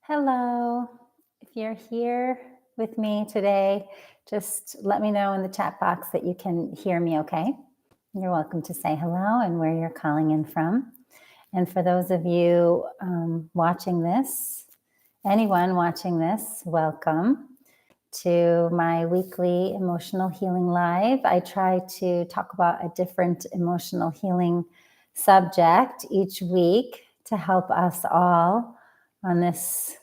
Hello. If you're here with me today, just let me know in the chat box that you can hear me okay. You're welcome to say hello and where you're calling in from. And for those of you watching this, anyone watching this, welcome to my weekly emotional healing live. I try to talk about a different emotional healing subject each week to help us all on this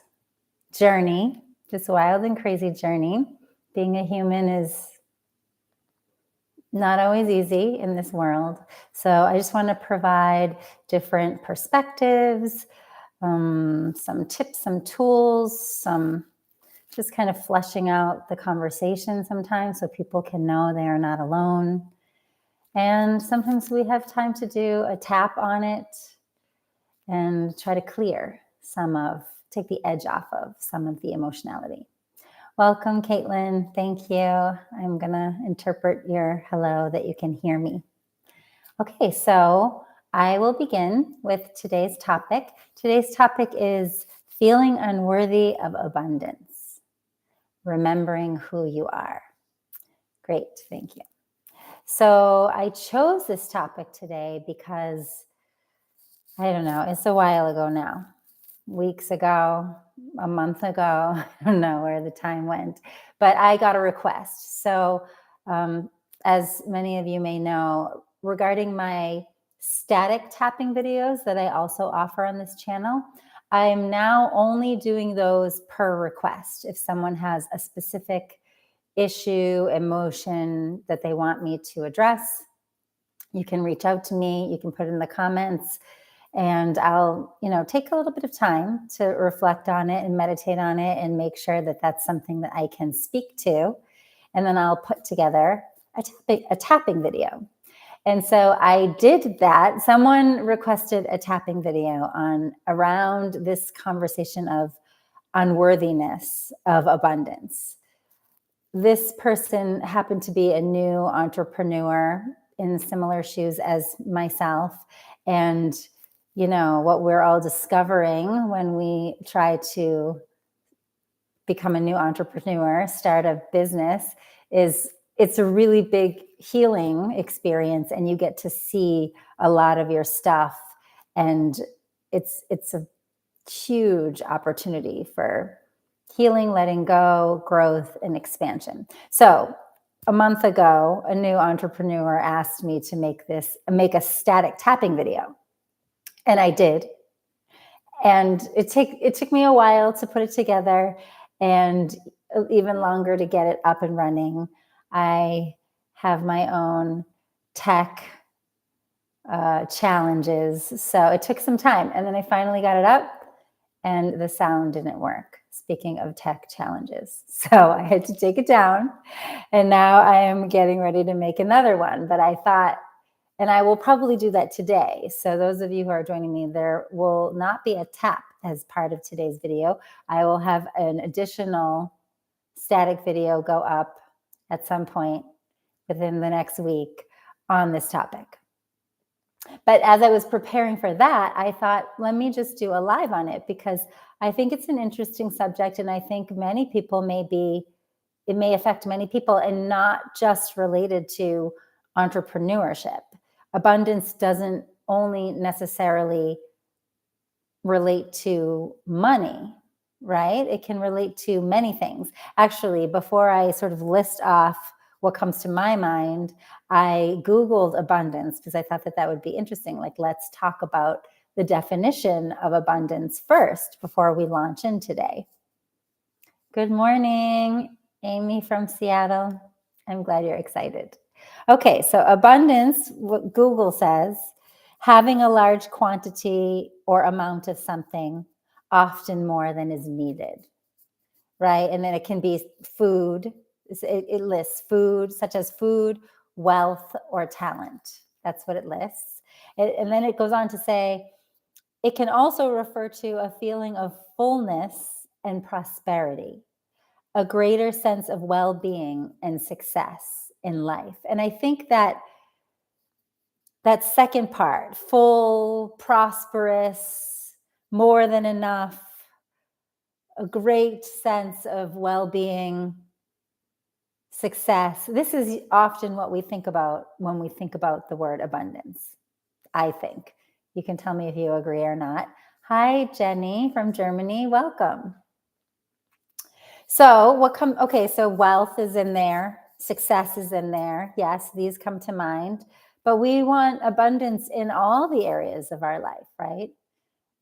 journey, this wild and crazy journey. Being a human is not always easy in this world. So I just want to provide different perspectives, some tips, some tools, some just kind of fleshing out the conversation sometimes so people can know they are not alone. And sometimes we have time to do a tap on it and try to take the edge off of some of the emotionality. Welcome, Caitlin. Thank you. I'm going to interpret your hello that you can hear me. Okay, so I will begin with today's topic. Today's topic is feeling unworthy of abundance, remembering who you are. Great, thank you. So I chose this topic today because, I don't know, it's a while ago now. Weeks ago, a month ago, I don't know where the time went, but I got a request. So as many of you may know, regarding my static tapping videos that I also offer on this channel, I am now only doing those per request. If someone has a specific issue, emotion that they want me to address, you can reach out to me, you can put in the comments, and I'll, take a little bit of time to reflect on it and meditate on it and make sure that that's something that I can speak to. And then I'll put together a tapping video. And so I did that. Someone requested a tapping video around this conversation of unworthiness of abundance. This person happened to be a new entrepreneur in similar shoes as myself. And what we're all discovering when we try to become a new entrepreneur, start a business, is it's a really big healing experience, and you get to see a lot of your stuff, and it's a huge opportunity for healing, letting go, growth, and expansion. So a month ago, a new entrepreneur asked me to make a static tapping video. And I did. And it took me a while to put it together and even longer to get it up and running. I have my own tech challenges. So it took some time. And then I finally got it up and the sound didn't work. Speaking of tech challenges. So I had to take it down. And now I am getting ready to make another one. But I thought, and I will probably do that today. So those of you who are joining me, there will not be a tap as part of today's video. I will have an additional static video go up at some point within the next week on this topic. But as I was preparing for that, I thought, let me just do a live on it because I think it's an interesting subject. And I think many people it may affect many people and not just related to entrepreneurship. Abundance doesn't only necessarily relate to money, right? It can relate to many things. Actually, before I sort of list off what comes to my mind, I Googled abundance because I thought that would be interesting. Like, let's talk about the definition of abundance first before we launch in today. Good morning, Amy from Seattle. I'm glad you're excited. Okay, so abundance, what Google says, having a large quantity or amount of something, often more than is needed, right? And then it can be food. It lists food, such as food, wealth, or talent. That's what it lists. And then it goes on to say, it can also refer to a feeling of fullness and prosperity, a greater sense of well-being and success in life. And I think that second part, full, prosperous, more than enough, a great sense of well-being, success. This is often what we think about when we think about the word abundance, I think. You can tell me if you agree or not. Hi, Jenny from Germany. Welcome. So okay, so wealth is in there, success is in there. Yes, these come to mind, but we want abundance in all the areas of our life, right?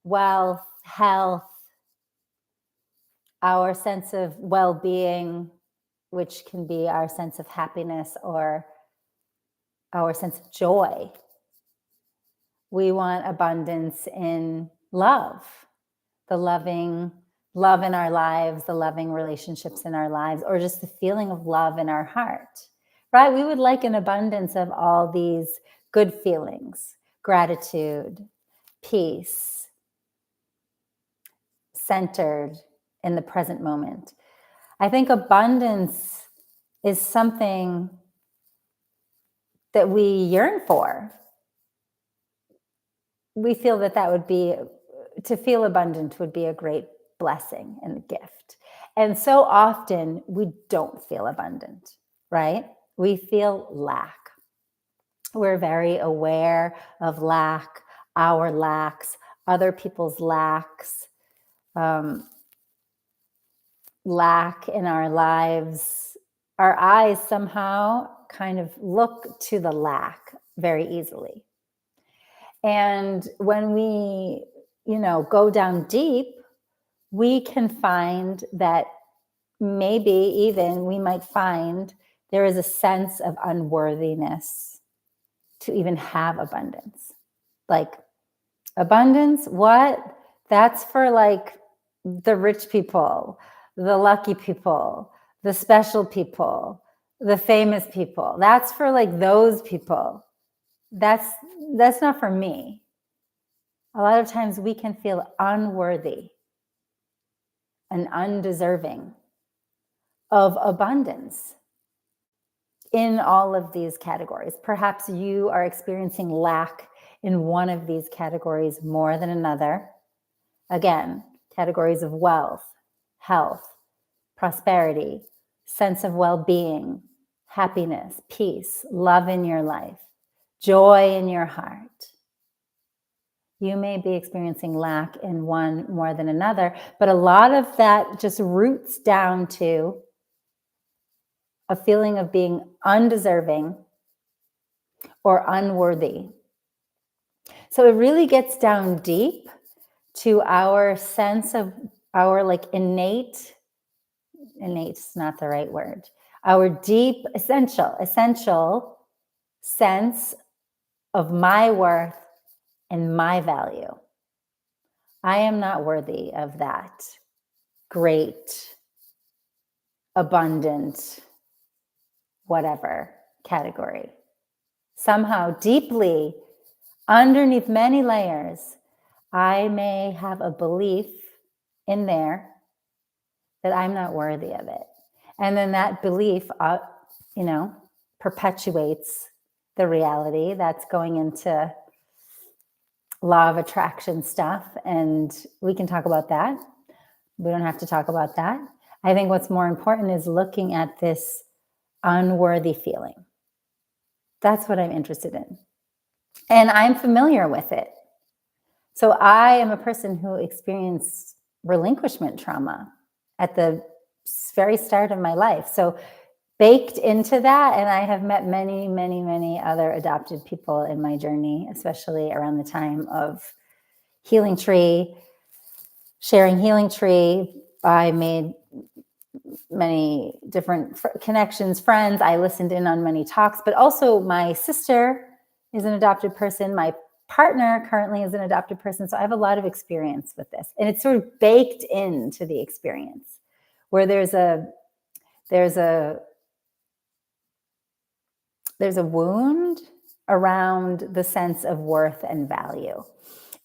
Wealth, health, our sense of well-being, which can be our sense of happiness or our sense of joy. We want abundance in love, the loving love in our lives, the loving relationships in our lives, or just the feeling of love in our heart, right? We would like an abundance of all these good feelings, gratitude, peace, centered in the present moment. I think abundance is something that we yearn for. We feel that would be, to feel abundant would be a great blessing and a gift. And so often we don't feel abundant, right? We feel lack. We're very aware of lack, our lacks, other people's lacks, lack in our lives. Our eyes somehow kind of look to the lack very easily. And when we, go down deep, we can find that maybe even we might find there is a sense of unworthiness to even have abundance. Like, abundance, what? That's for like the rich people, the lucky people, the special people, the famous people. That's for like those people. That's not for me. A lot of times we can feel unworthy and undeserving of abundance in all of these categories. Perhaps you are experiencing lack in one of these categories more than another. Again, categories of wealth, health, prosperity, sense of well-being, happiness, peace, love in your life, joy in your heart. You may be experiencing lack in one more than another, but a lot of that just roots down to a feeling of being undeserving or unworthy. So it really gets down deep to our sense of our like innate is not the right word, our deep, essential sense of my worth and my value. I am not worthy of that great, abundant, whatever category. Somehow, deeply, underneath many layers, I may have a belief in there that I'm not worthy of it. And then that belief, perpetuates the reality that's going into law of attraction stuff. And we can talk about that. We don't have to talk about that. I think what's more important is looking at this unworthy feeling. That's what I'm interested in. And I'm familiar with it. So I am a person who experienced relinquishment trauma at the very start of my life. So baked into that, and I have met many, many, many other adopted people in my journey, especially around the time of Healing Tree, sharing Healing Tree. I made many different connections, friends. I listened in on many talks, but also my sister is an adopted person. My partner currently is an adopted person. So I have a lot of experience with this. And it's sort of baked into the experience where there's a wound around the sense of worth and value.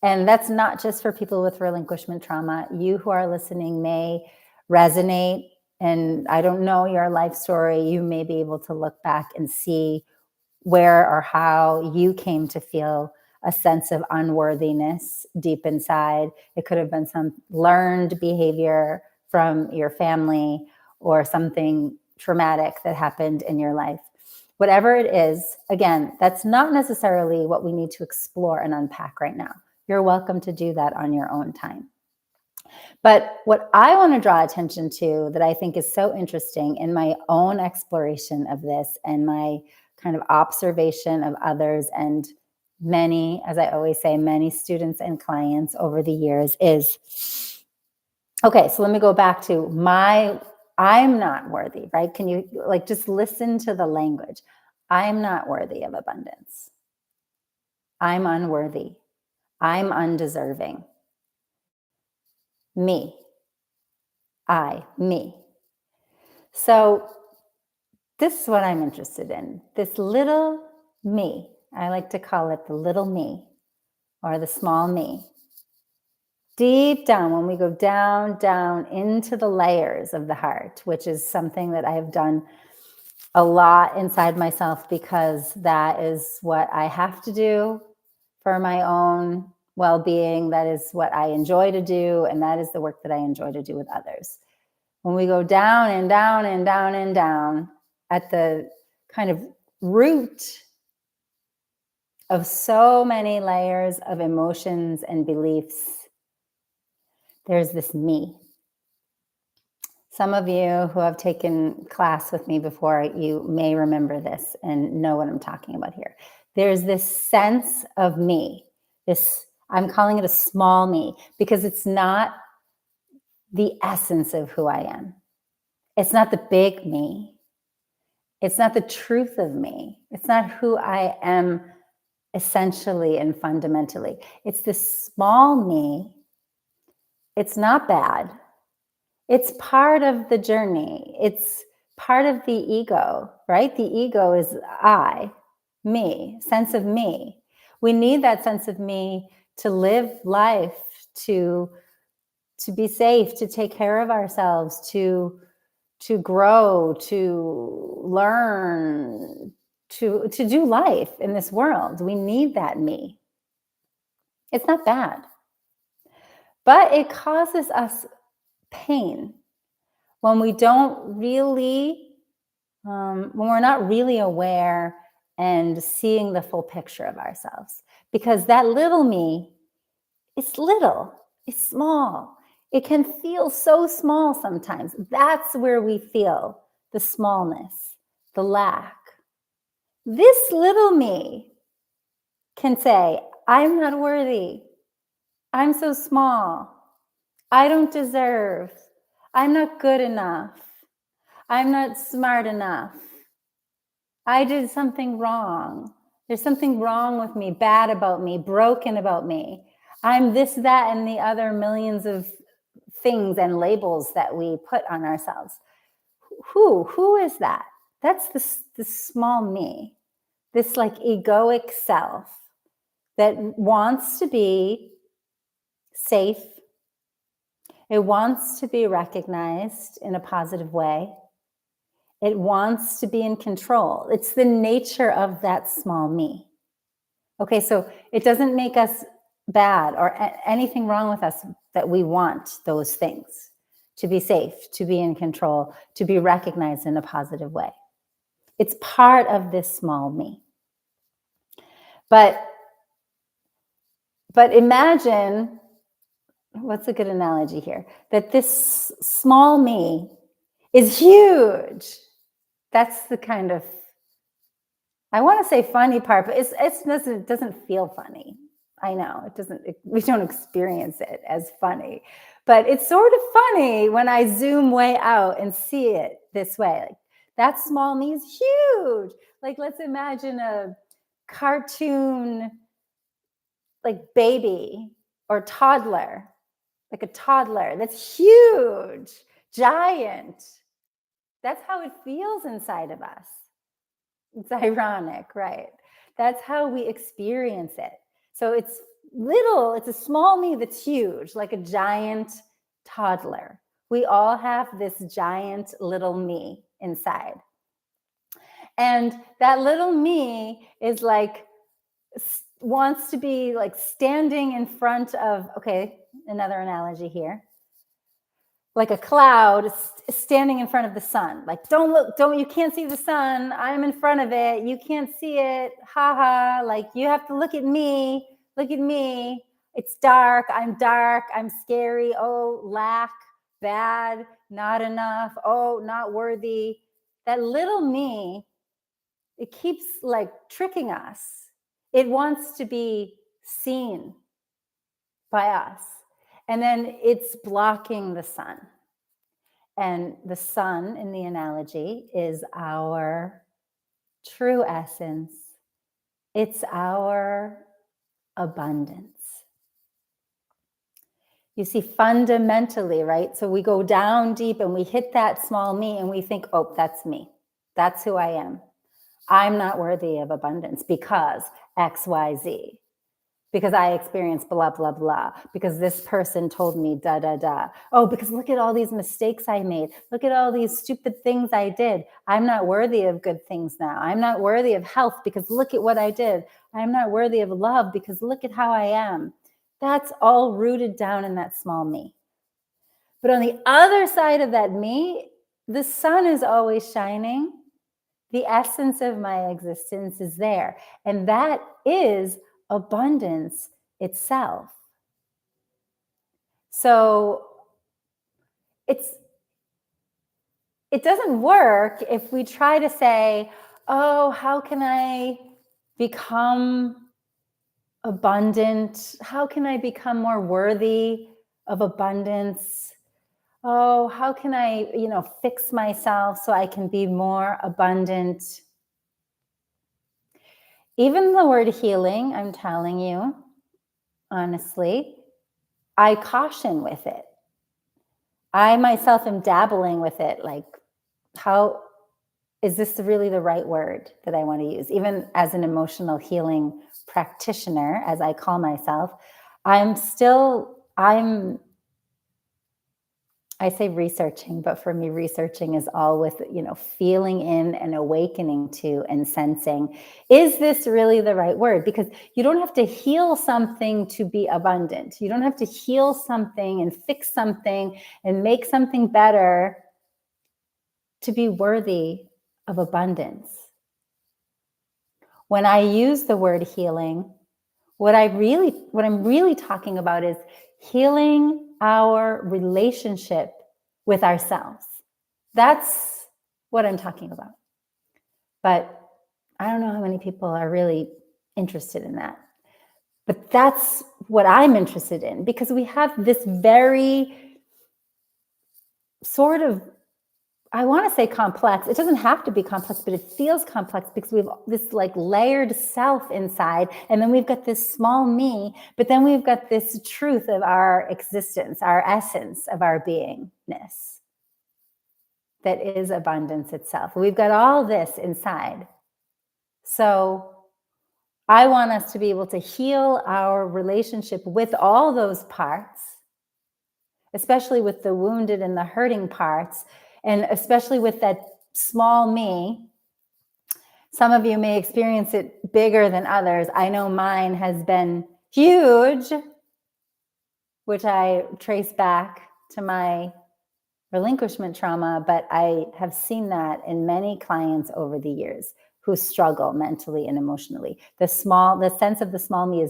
And that's not just for people with relinquishment trauma. You who are listening may resonate. And I don't know your life story. You may be able to look back and see where or how you came to feel a sense of unworthiness deep inside. It could have been some learned behavior from your family or something traumatic that happened in your life. Whatever it is, again, that's not necessarily what we need to explore and unpack right now. You're welcome to do that on your own time. But what I want to draw attention to that I think is so interesting in my own exploration of this and my kind of observation of others and many, as I always say, many students and clients over the years is, okay, so let me go back to I'm not worthy, right? Can you like just listen to the language? I'm not worthy of abundance. I'm unworthy. I'm undeserving. Me. Me. So this is what I'm interested in. This little me. I like to call it the little me or the small me. Deep down, when we go down into the layers of the heart, which is something that I have done a lot inside myself because that is what I have to do for my own well-being. That is what I enjoy to do. And that is the work that I enjoy to do with others. When we go down and down and down and down at the kind of root of so many layers of emotions and beliefs, there's this me. Some of you who have taken class with me before, you may remember this and know what I'm talking about here. There's this sense of me, I'm calling it a small me because it's not the essence of who I am. It's not the big me. It's not the truth of me. It's not who I am essentially and fundamentally. It's this small me. It's not bad. It's part of the journey. It's part of the ego, right? The ego is I, me, sense of me. We need that sense of me to live life, to be safe, to take care of ourselves, to grow, to learn, to do life in this world. We need that me. It's not bad. But it causes us pain when we don't really, when we're not really aware and seeing the full picture of ourselves. Because that little me, it's little, it's small. It can feel so small sometimes. That's where we feel the smallness, the lack. This little me can say, I'm not worthy. I'm so small. I don't deserve. I'm not good enough. I'm not smart enough. I did something wrong. There's something wrong with me, bad about me, broken about me. I'm this, that, and the other millions of things and labels that we put on ourselves. Who is that? That's the small me, this like egoic self that wants to be safe. It wants to be recognized in a positive way. It wants to be in control. It's the nature of that small me. Okay, so it doesn't make us bad or anything wrong with us that we want those things, to be safe, to be in control, to be recognized in a positive way. It's part of this small me. But imagine, what's a good analogy here? That this small me is huge. That's the kind of, I want to say funny part, but it doesn't feel funny. I know it doesn't, we don't experience it as funny, but it's sort of funny when I zoom way out and see it this way. Like, that small me is huge. Like, let's imagine a cartoon, like baby or toddler, like a toddler that's huge, giant. That's how it feels inside of us. It's ironic, right? That's how we experience it. So it's little, it's a small me that's huge, like a giant toddler. We all have this giant little me inside. And that little me is like, wants to be like standing in front of, okay, another analogy here. like a cloud standing in front of the sun. Like, don't look, you can't see the sun. I'm in front of it. You can't see it. Ha ha. Like, you have to look at me. Look at me. It's dark. I'm scary. Oh, lack, bad, not enough. Oh, not worthy. That little me, it keeps like tricking us. It wants to be seen by us. And then it's blocking the sun. And the sun, in the analogy, is our true essence. It's our abundance. You see, fundamentally, right? So we go down deep and we hit that small me and we think, oh, that's me. That's who I am. I'm not worthy of abundance because X, Y, Z. Because I experienced blah, blah, blah. Because this person told me da, da, da. Oh, because look at all these mistakes I made. Look at all these stupid things I did. I'm not worthy of good things now. I'm not worthy of health because look at what I did. I'm not worthy of love because look at how I am. That's all rooted down in that small me. But on the other side of that me, the sun is always shining. The essence of my existence is there. And that is abundance itself. So it doesn't work if we try to say, oh, how can I become abundant? How can I become more worthy of abundance? Oh, how can I, fix myself so I can be more abundant? Even the word healing, I'm telling you, honestly, I caution with it. I myself am dabbling with it. Like, how is this really the right word that I want to use? Even as an emotional healing practitioner, as I call myself, I say researching, but for me, researching is all with, feeling in and awakening to and sensing, is this really the right word? Because you don't have to heal something to be abundant. You don't have to heal something and fix something and make something better to be worthy of abundance. When I use the word healing, what I'm really talking about is healing our relationship with ourselves. That's what I'm talking about. But I don't know how many people are really interested in that. But that's what I'm interested in, because we have this very sort of, I want to say complex. It doesn't have to be complex, but it feels complex because we have this like layered self inside. And then we've got this small me, but then we've got this truth of our existence, our essence of our beingness that is abundance itself. We've got all this inside. So I want us to be able to heal our relationship with all those parts, especially with the wounded and the hurting parts, and especially with that small me. Some of you may experience it bigger than others. I know mine has been huge, which I trace back to my relinquishment trauma, but I have seen that in many clients over the years who struggle mentally and emotionally. The sense of the small me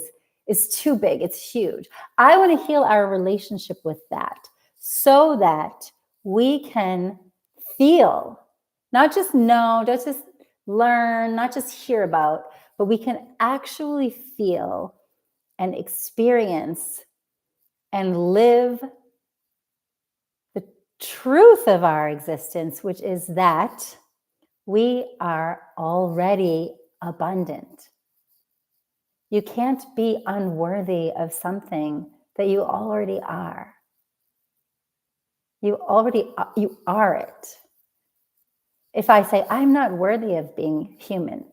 is too big. It's huge. I want to heal our relationship with that so that we can feel, not just know, not just learn, not just hear about, but we can actually feel and experience and live the truth of our existence, which is that we are already abundant. You can't be unworthy of something that you already are. You are it. If I say, I'm not worthy of being human,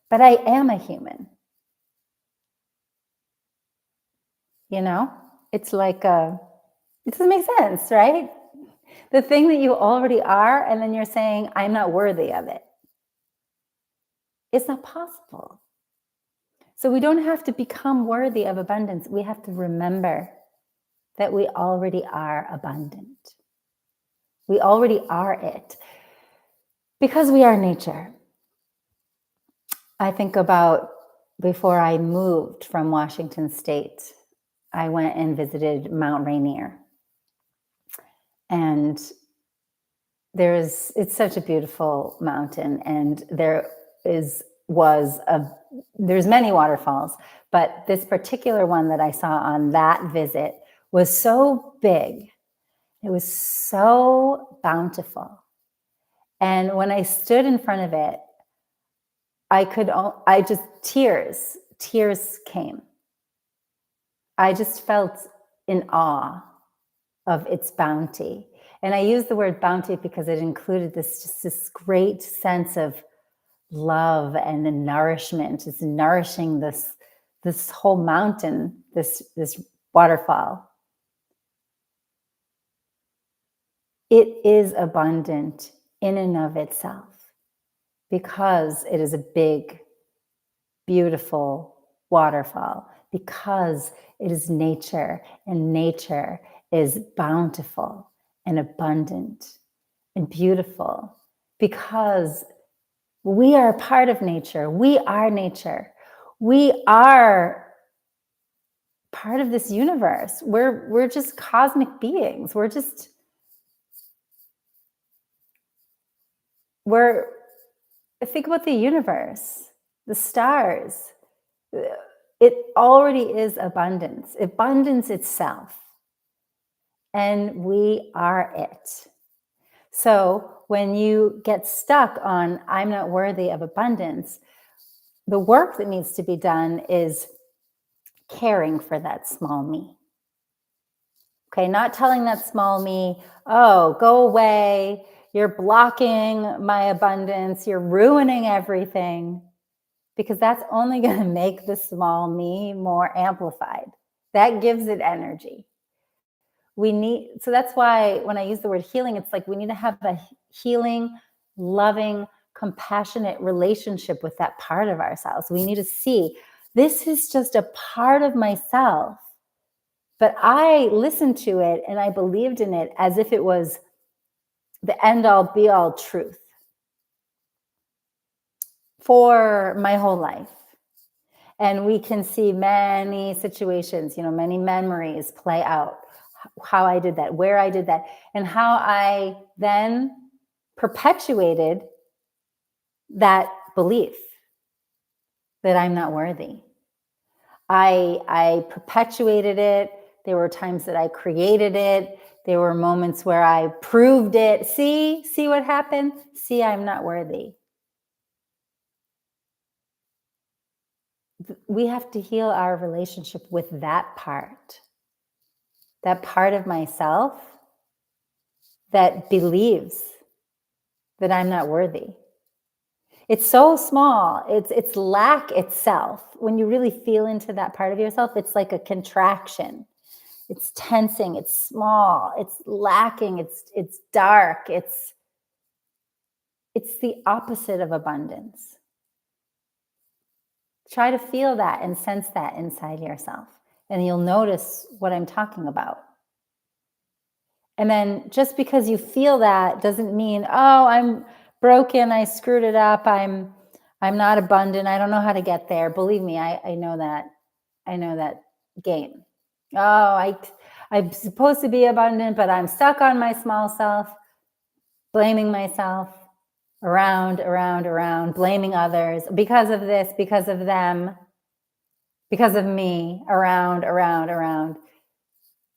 but I am a human, it's like, it doesn't make sense, right? The thing that you already are, and then you're saying, I'm not worthy of it. It's not possible. So we don't have to become worthy of abundance. We have to remember that we already are abundant. We already are it because we are nature. I think about before I moved from Washington State, I went and visited Mount Rainier. And it's such a beautiful mountain, and there's many waterfalls, but this particular one that I saw on that visit was so big. It was so bountiful. And when I stood in front of it, tears came. I just felt in awe of its bounty. And I use the word bounty because it included this great sense of love and the nourishment. It's nourishing this whole mountain, this waterfall. It is abundant in and of itself because it is a big, beautiful waterfall, because it is nature, and nature is bountiful and abundant and beautiful, because we are part of nature. We are nature. We are part of this universe. We're just cosmic beings. Think about the universe, the stars. It already is abundance itself. And we are it. So when you get stuck on, I'm not worthy of abundance, the work that needs to be done is caring for that small me. Okay, not telling that small me, oh, go away, you're blocking my abundance, you're ruining everything, because that's only going to make the small me more amplified. That gives it energy. So that's why when I use the word healing, it's like we need to have a healing, loving, compassionate relationship with that part of ourselves. We need to see this is just a part of myself, but I listened to it and I believed in it as if it was the end all be all truth for my whole life. And we can see many situations, many memories play out, how I did that, where I did that, and how I then perpetuated that belief that I'm not worthy. I perpetuated it. There were times that I created it. There were moments where I proved it. See what happened? See, I'm not worthy. We have to heal our relationship with that part of myself that believes that I'm not worthy. It's so small. It's lack itself. When you really feel into that part of yourself, it's like a contraction. It's tensing. It's small. It's lacking. It's dark. It's the opposite of abundance. Try to feel that and sense that inside yourself, and you'll notice what I'm talking about. And then just because you feel that doesn't mean, oh, I'm broken, I screwed it up, I'm not abundant, I don't know how to get there. Believe me, I know that game. Oh, I'm supposed to be abundant, but I'm stuck on my small self, blaming myself, around, blaming others because of this, because of them, because of me, around.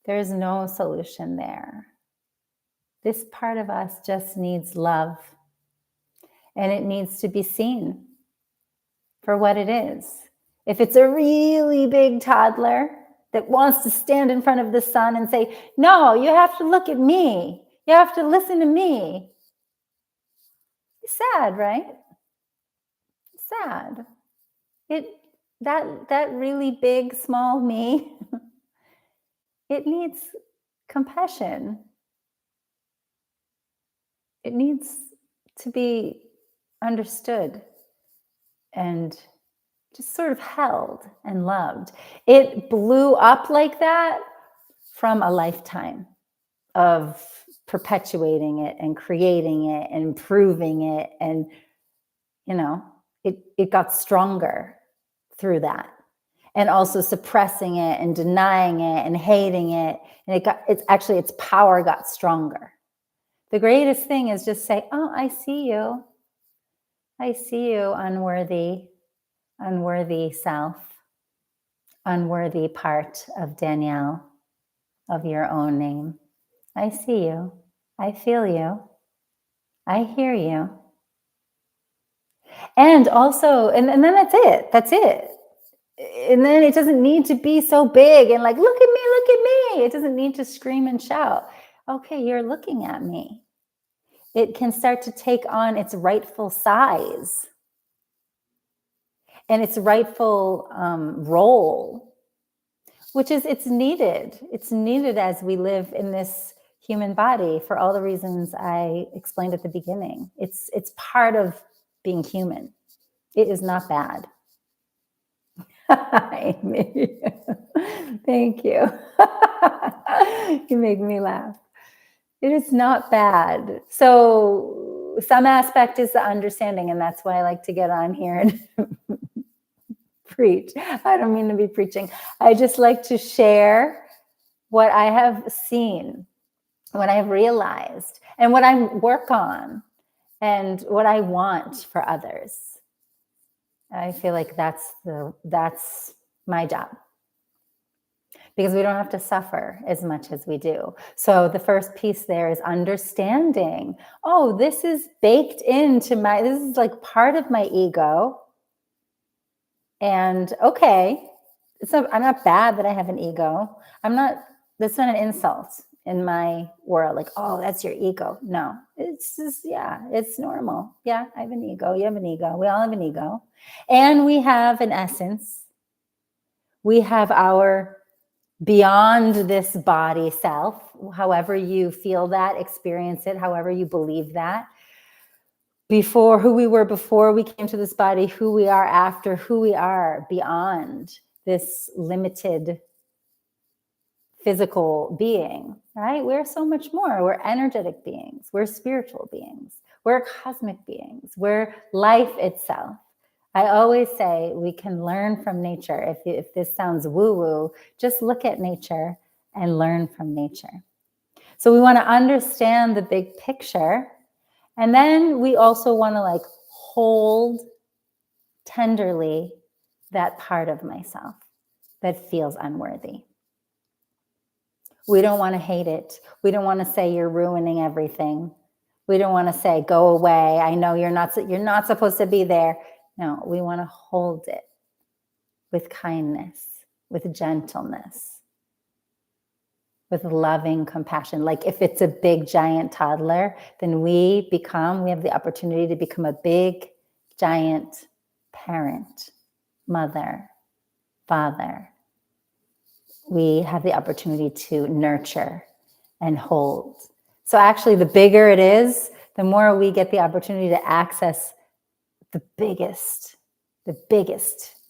There's no solution there. This part of us just needs love, and it needs to be seen for what it is. If it's a really big toddler that wants to stand in front of the sun and say, no, you have to look at me, you have to listen to me. It's sad, right? It's sad. That really big, small me, it needs compassion. It needs to be understood and just sort of held and loved. It blew up like that from a lifetime of perpetuating it and creating it and improving it. And, it got stronger through that. And also suppressing it and denying it and hating it. And its power got stronger. The greatest thing is just say, oh, I see you. I see you, unworthy self, unworthy part of Danielle, of your own name. I see you. I feel you. I hear you. And also, and then that's it. That's it. And then it doesn't need to be so big and like, look at me, look at me. It doesn't need to scream and shout. Okay, you're looking at me. It can start to take on its rightful size and its rightful role, which is it's needed. It's needed as we live in this human body for all the reasons I explained at the beginning. It's part of being human. It is not bad. Amy. Thank you. You make me laugh. It is not bad. So some aspect is the understanding, and that's why I like to get on here and preach. I don't mean to be preaching. I just like to share what I have seen, what I've realized, and what I work on, and what I want for others. I feel like that's my job, because we don't have to suffer as much as we do. So the first piece there is understanding, oh, this is baked into this is like part of my ego. And okay, I'm not bad that I have an ego. That's not an insult in my world. Like, oh, that's your ego. No, it's just, it's normal. Yeah, I have an ego. You have an ego. We all have an ego. And we have an essence. We have our beyond this body self, however you feel that, experience it, however you believe that. Before, who we were before we came to this body, who we are after, who we are beyond this limited physical being, right? We're so much more. We're energetic beings. We're spiritual beings. We're cosmic beings. We're life itself. I always say we can learn from nature. If this sounds woo-woo, just look at nature and learn from nature. So we want to understand the big picture. And then we also want to hold tenderly that part of myself that feels unworthy. We don't want to hate it. We don't want to say you're ruining everything. We don't want to say, go away. I know you're not supposed to be there. No, we want to hold it with kindness, with gentleness, with loving compassion. Like if it's a big, giant toddler, then we have the opportunity to become a big, giant parent, mother, father. We have the opportunity to nurture and hold. So actually, the bigger it is, the more we get the opportunity to access the biggest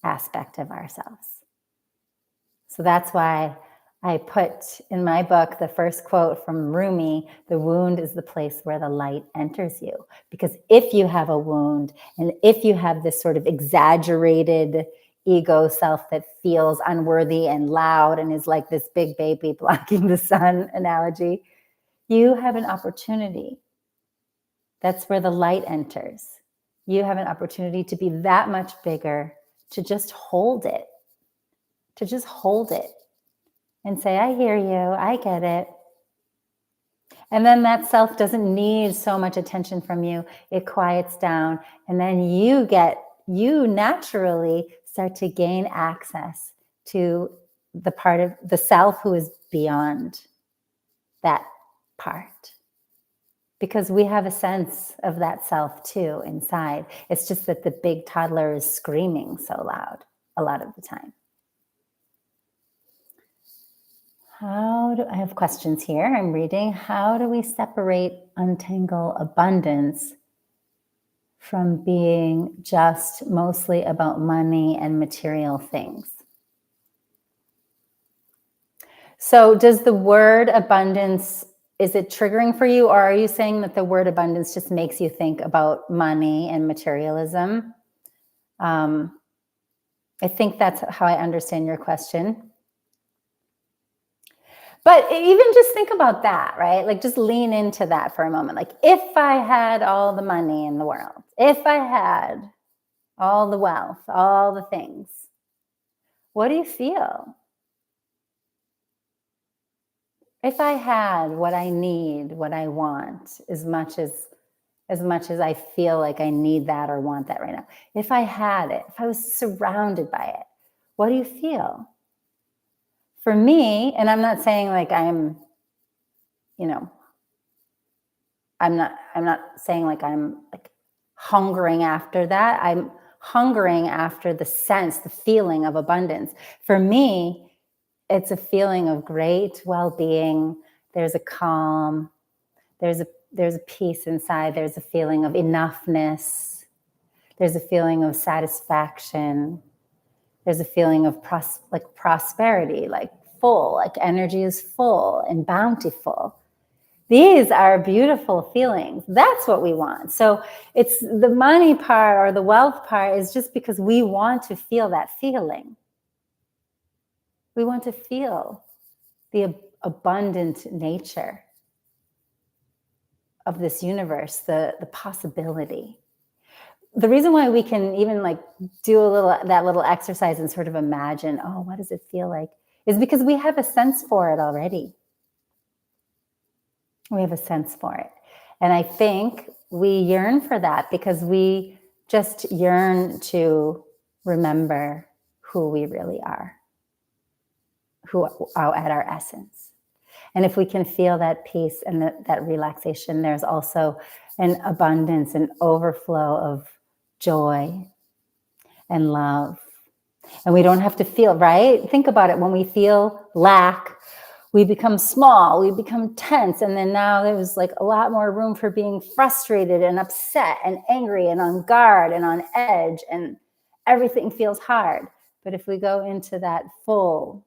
aspect of ourselves. So that's why I put in my book the first quote from Rumi: the wound is the place where the light enters you. Because if you have a wound, and if you have this sort of exaggerated ego self that feels unworthy and loud and is like this big baby blocking the sun analogy, you have an opportunity. That's where the light enters. You have an opportunity to be that much bigger, to just hold it, and say, I hear you, I get it. And then that self doesn't need so much attention from you. It quiets down, and then you naturally start to gain access to the part of the self who is beyond that part. Because we have a sense of that self too inside. It's just that the big toddler is screaming so loud a lot of the time. I have questions here. I'm reading. How do we untangle abundance from being just mostly about money and material things? So does the word abundance, is it triggering for you, or are you saying that the word abundance just makes you think about money and materialism? Um, I think that's how I understand your question. But even just think about that, right? Like just lean into that for a moment. Like if I had all the money in the world, if I had all the wealth, all the things, what do you feel? If I had what I need, what I want, as much as I feel like I need that or want that right now. If I had it, if I was surrounded by it, what do you feel? For me, and I'm not saying like you know, I'm not saying like I'm like hungering after that. I'm hungering after the sense, the feeling of abundance. For me, it's a feeling of great well-being. There's a calm, there's a peace inside, there's a feeling of enoughness, there's a feeling of satisfaction, there's a feeling of prosperity, like full, like energy is full and bountiful. These are beautiful feelings. That's what we want. So it's the money part or the wealth part is just because we want to feel that feeling. We want to feel the abundant nature of this universe, the possibility. The reason why we can even like do that little exercise and sort of imagine, oh, what does it feel like, is because we have a sense for it already. We have a sense for it. And I think we yearn for that because we just yearn to remember who we really are, who are at our essence. And if we can feel that peace and that relaxation, there's also an abundance, an overflow of joy and love. And we don't have to feel, right? Think about it. When we feel lack, we become small, we become tense. And then now there's like a lot more room for being frustrated and upset and angry and on guard and on edge, and everything feels hard. But if we go into that full,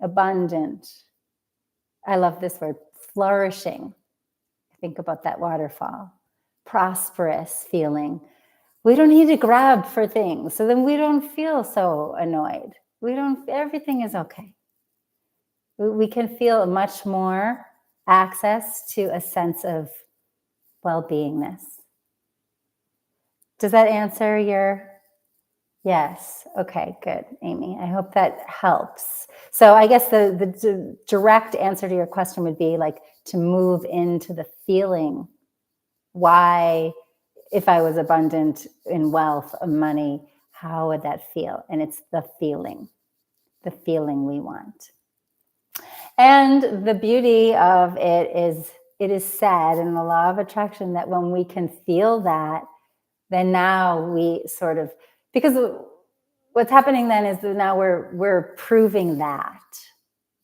abundant, I love this word, flourishing. Think about that waterfall, prosperous feeling. We don't need to grab for things. So then we don't feel so annoyed. Everything is okay. We can feel much more access to a sense of well-beingness. Does that answer your? Yes. Okay, good, Amy. I hope that helps. So I guess the direct answer to your question would be like to move into the feeling. Why, if I was abundant in wealth, money, how would that feel? And it's the feeling we want. And the beauty of it is said in the law of attraction that when we can feel that, then now we sort of, because what's happening then is that now we're proving that.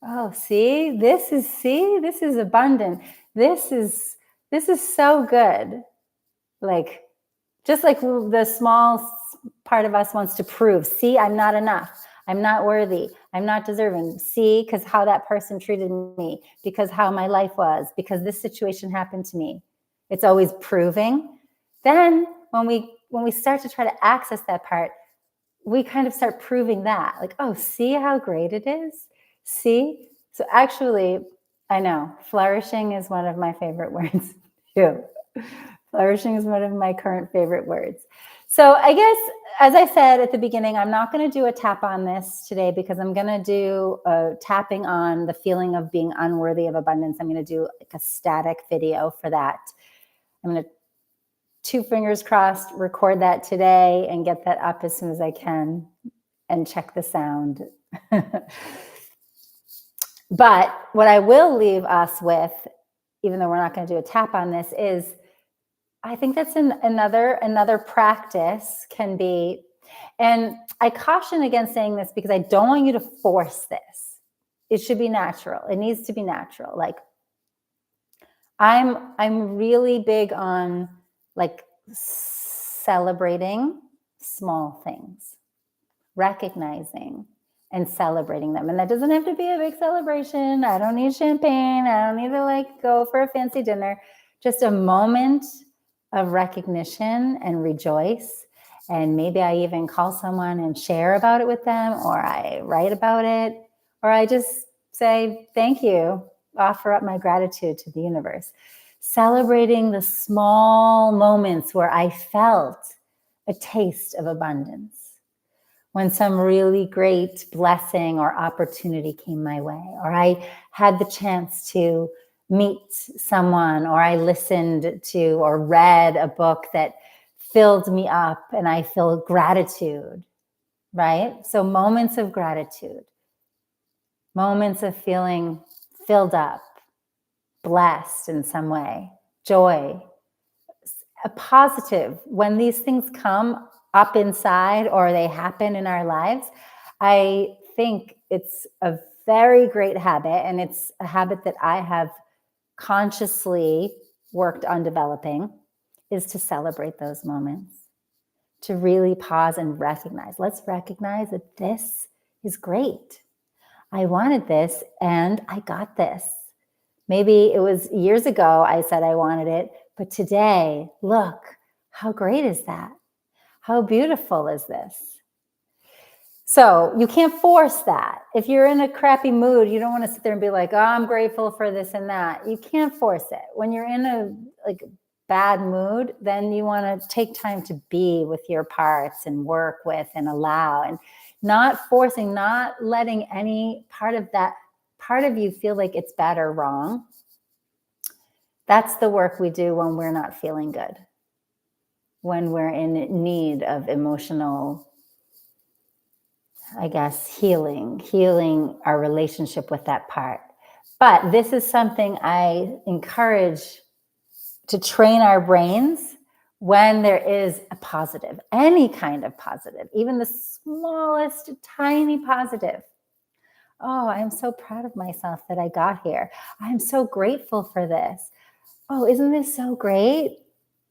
Oh, this is abundant. This is so good. Like, just like the small part of us wants to prove, see, I'm not enough. I'm not worthy. I'm not deserving. See, because how that person treated me, because how my life was, because this situation happened to me. It's always proving. Then when we start to try to access that part, we kind of start proving that. Like, oh, see how great it is? See? So actually, I know, flourishing is one of my favorite words too. Flourishing is one of my current favorite words. So I guess, as I said at the beginning, I'm not going to do a tap on this today because I'm going to do a tapping on the feeling of being unworthy of abundance. I'm going to do like a static video for that. I'm going to, 2 fingers crossed, record that today and get that up as soon as I can and check the sound. But what I will leave us with, even though we're not going to do a tap on this, is I think that's another practice can be, and I caution against saying this because I don't want you to force this. It should be natural. It needs to be natural. Like I'm really big on like celebrating small things, recognizing and celebrating them. And that doesn't have to be a big celebration. I don't need champagne. I don't need to like go for a fancy dinner. Just a moment of recognition and rejoice. And maybe I even call someone and share about it with them, or I write about it, or I just say, thank you, offer up my gratitude to the universe. Celebrating the small moments where I felt a taste of abundance, when some really great blessing or opportunity came my way, or I had the chance to meet someone, or I listened to or read a book that filled me up and I feel gratitude, right? So moments of gratitude, moments of feeling filled up, blessed in some way, joy, a positive. When these things come up inside or they happen in our lives, I think it's a very great habit, and it's a habit that I have consciously worked on developing, is to celebrate those moments, to really pause and recognize. Let's recognize that this is great. I wanted this and I got this. Maybe it was years ago I said I wanted it, but today, look, how great is that? How beautiful is this? So you can't force that. If you're in a crappy mood, you don't want to sit there and be like, oh, I'm grateful for this and that. You can't force it. When you're in a bad mood, then you want to take time to be with your parts and work with and allow, and not forcing, not letting any part of you feel like it's bad or wrong. That's the work we do when we're not feeling good, when we're in need of emotional, I guess, healing our relationship with that part. But this is something I encourage to train our brains when there is a positive, any kind of positive, even the smallest, tiny positive. Oh, I'm so proud of myself that I got here. I'm so grateful for this. Oh, isn't this so great?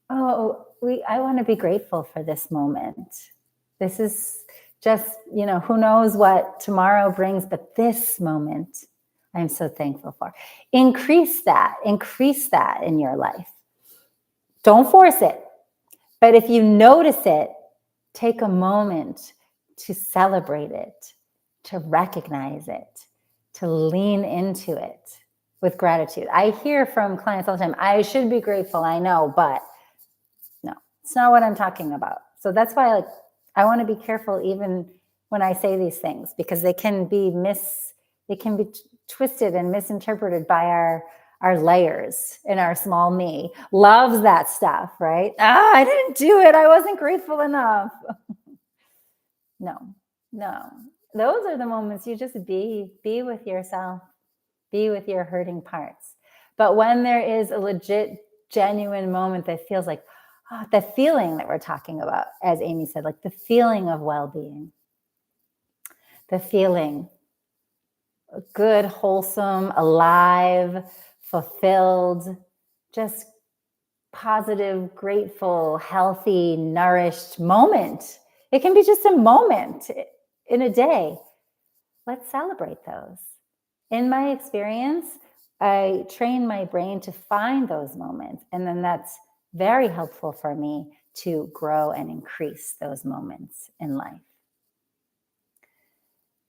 Oh, I want to be grateful for this moment. This is just, who knows what tomorrow brings, but this moment I'm so thankful for. Increase that in your life. Don't force it. But if you notice it, take a moment to celebrate it, to recognize it, to lean into it with gratitude. I hear from clients all the time, I should be grateful, I know, but no, it's not what I'm talking about. So that's why I want to be careful even when I say these things, because they can be twisted and misinterpreted by our layers in our small me. Loves that stuff, right? I didn't do it. I wasn't grateful enough. No. Those are the moments you just be with yourself, be with your hurting parts. But when there is a legit, genuine moment that feels like, the feeling that we're talking about, as Amy said, like the feeling of well-being, the feeling good, wholesome, alive, fulfilled, just positive, grateful, healthy, nourished moment. It can be just a moment in a day. Let's celebrate those. In my experience, I train my brain to find those moments, and then that's very helpful for me to grow and increase those moments in life.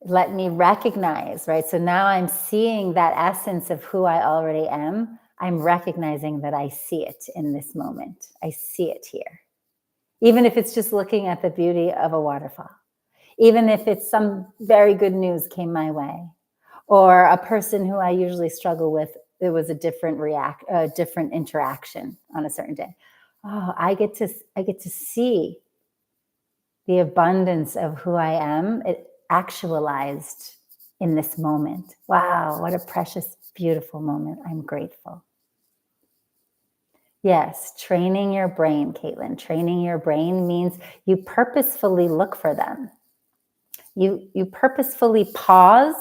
Let me recognize, right? So now I'm seeing that essence of who I already am. I'm recognizing that I see it in this moment. I see it here. Even if it's just looking at the beauty of a waterfall, even if it's some very good news came my way, or a person who I usually struggle with, there was a different interaction on a certain day. Oh, I get to see the abundance of who I am, it actualized in this moment. Wow, what a precious, beautiful moment. I'm grateful. Yes, training your brain, Caitlin. Training your brain means you purposefully look for them. You purposefully pause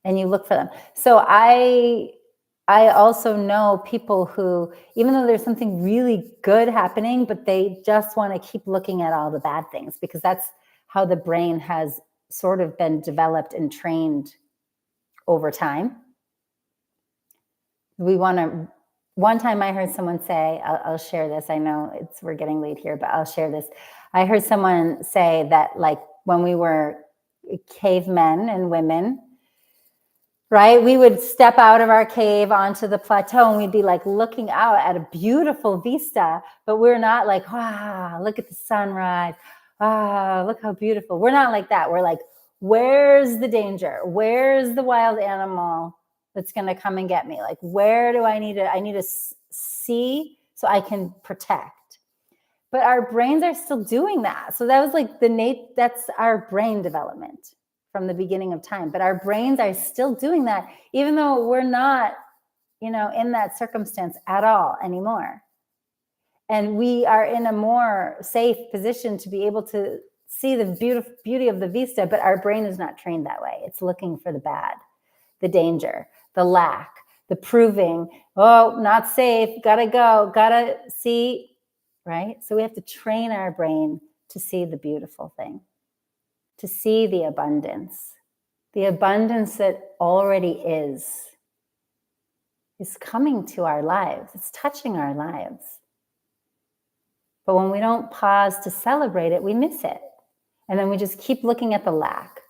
and you look for them. So I also know people who, even though there's something really good happening, but they just want to keep looking at all the bad things, because that's how the brain has sort of been developed and trained over time. One time I heard someone say, I'll share this. I know we're getting late here, but I'll share this. I heard someone say that, like, when we were cavemen and women, right, we would step out of our cave onto the plateau and we'd be like looking out at a beautiful vista, but we're not like, wow, look at the sunrise. Ah, look how beautiful. We're not like that. We're like, where's the danger? Where's the wild animal that's going to come and get me? Like, where do I need to see so I can protect? But our brains are still doing that. So that was like that's our brain development from the beginning of time. But our brains are still doing that, even though we're not, in that circumstance at all anymore. And we are in a more safe position to be able to see the beauty of the vista, but our brain is not trained that way. It's looking for the bad, the danger, the lack, the proving, oh, not safe, gotta go, gotta see, right? So we have to train our brain to see the beautiful thing, to see the abundance that already is coming to our lives. It's touching our lives. But when we don't pause to celebrate it, we miss it. And then we just keep looking at the lack,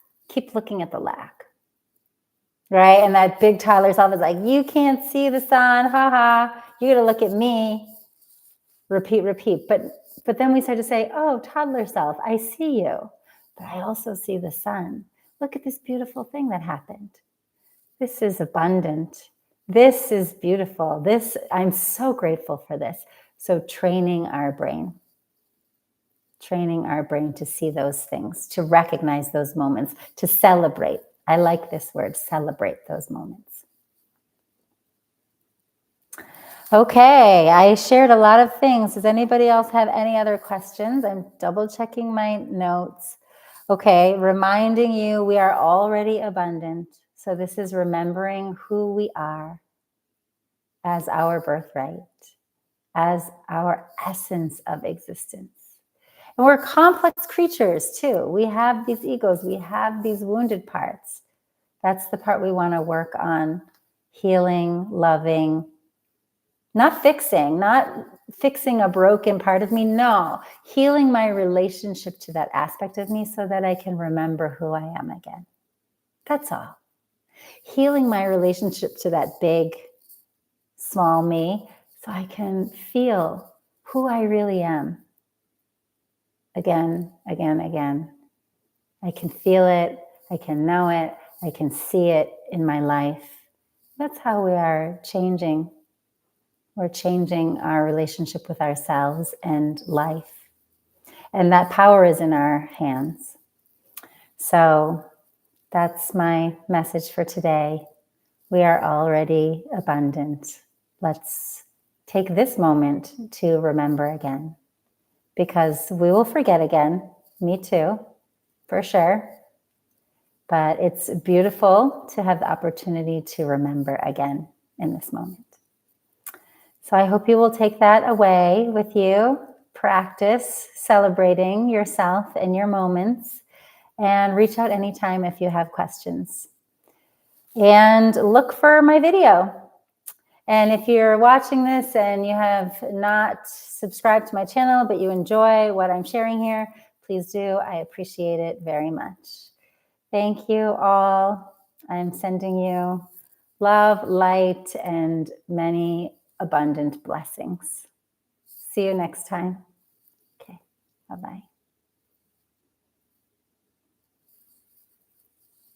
right? And that big toddler self is like, you can't see the sun, haha, you gotta look at me. Repeat. But then we start to say, oh, toddler self, I see you, but I also see the sun. Look at this beautiful thing that happened. This is abundant. This is beautiful. I'm so grateful for this. So training our brain to see those things, to recognize those moments, to celebrate. I like this word, celebrate those moments. Okay, I shared a lot of things. Does anybody else have any other questions? I'm double checking my notes. Okay, reminding you we are already abundant. So this is remembering who we are as our birthright, as our essence of existence. And we're complex creatures too. We have these egos, we have these wounded parts. That's the part we want to work on healing, loving, not fixing a broken part of me. No, healing my relationship to that aspect of me so that I can remember who I am again. That's all. Healing my relationship to that big, small me so I can feel who I really am. Again. I can feel it. I can know it. I can see it in my life. That's how we are changing. We're changing our relationship with ourselves and life. And that power is in our hands. So that's my message for today. We are already abundant. Let's take this moment to remember again, because we will forget again. Me too, for sure. But it's beautiful to have the opportunity to remember again in this moment. So I hope you will take that away with you. Practice celebrating yourself and your moments, and reach out anytime if you have questions. And look for my video. And if you're watching this and you have not subscribed to my channel, but you enjoy what I'm sharing here, please do. I appreciate it very much. Thank you all. I'm sending you love, light, and many abundant blessings. See you next time. Okay, bye-bye.